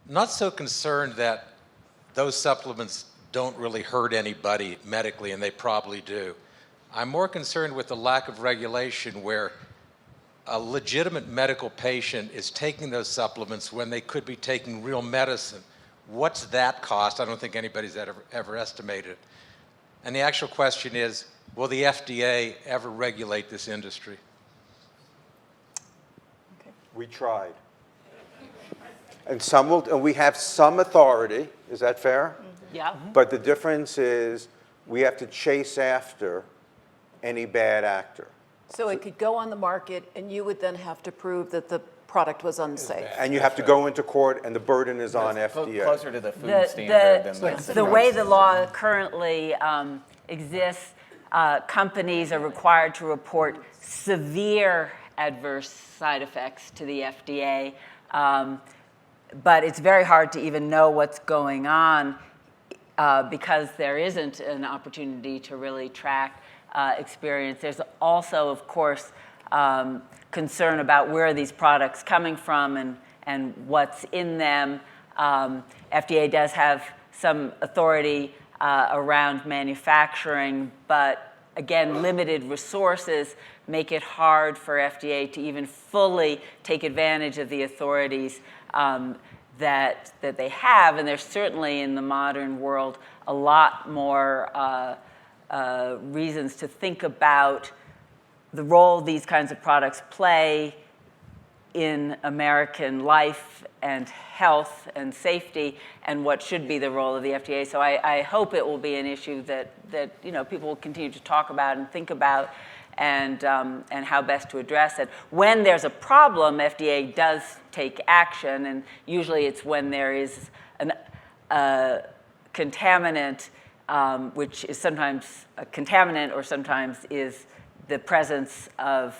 not so concerned that those supplements don't really hurt anybody medically, and they probably do. I'm more concerned with the lack of regulation where a legitimate medical patient is taking those supplements when they could be taking real medicine. What's that cost? I don't think anybody's ever estimated it. And the actual question is, will the FDA ever regulate this industry? Okay. We tried. And some will, and we have some authority, is that fair? Yeah. But the difference is we have to chase after any bad actor. So it could go on the market, and you would then have to prove that the product was unsafe. And you have to go into court, and the burden is on FDA. Closer to the food standard than The way the law currently exists, companies are required to report severe adverse side effects to the FDA, but it's very hard to even know what's going on because there isn't an opportunity to really track experience. There's also, of course, concern about where are these products coming from and what's in them. FDA does have some authority around manufacturing, but again, limited resources make it hard for FDA to even fully take advantage of the authorities that they have. And there's certainly in the modern world a lot more reasons to think about the role these kinds of products play in American life and health and safety, and what should be the role of the FDA. So I hope it will be an issue that people will continue to talk about and think about, and how best to address it. When there's a problem, FDA does take action, and usually it's when there is a contaminant, which is sometimes a contaminant or sometimes is the presence of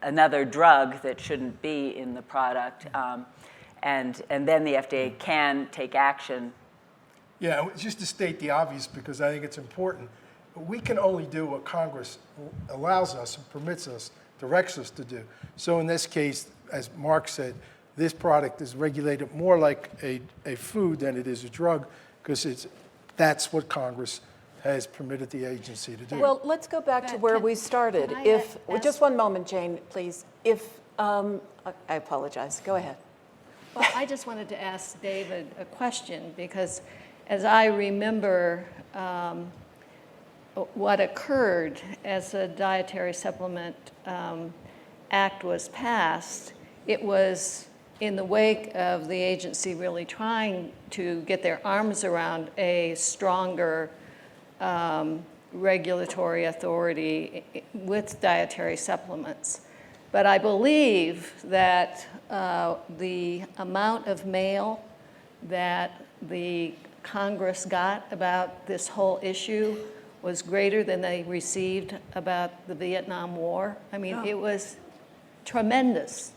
another drug that shouldn't be in the product. And then the FDA can take action. Yeah, just to state the obvious, because I think it's important, we can only do what Congress allows us and permits us, directs us to do. So in this case, as Mark said, this product is regulated more like a food than it is a drug, because that's what Congress has permitted the agency to do. Well, let's go back to where we started. Just one moment, Jane, please. I apologize. Go ahead. Well, I just wanted to ask David a question, because as I remember what occurred as the Dietary Supplement Act was passed, it was in the wake of the agency really trying to get their arms around a stronger regulatory authority with dietary supplements. But I believe that the amount of mail that the Congress got about this whole issue was greater than they received about the Vietnam War. I mean, it was tremendous.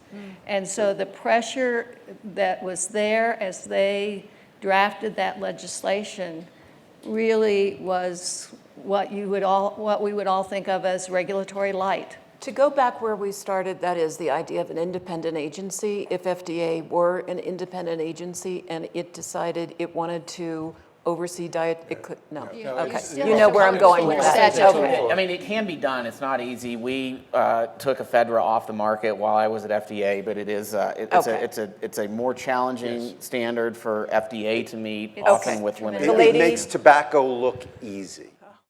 And so the pressure that was there as they drafted that legislation really was what we would all think of as regulatory light. To go back where we started, that is the idea of an independent agency. If FDA were an independent agency and it decided it wanted to oversee diet, it could, no. Okay, you know where I'm going with that. Okay. I mean, it can be done. It's not easy. We took ephedra off the market while I was at FDA, but it is it's a more challenging standard for FDA to meet, often with limited. It makes tobacco look easy.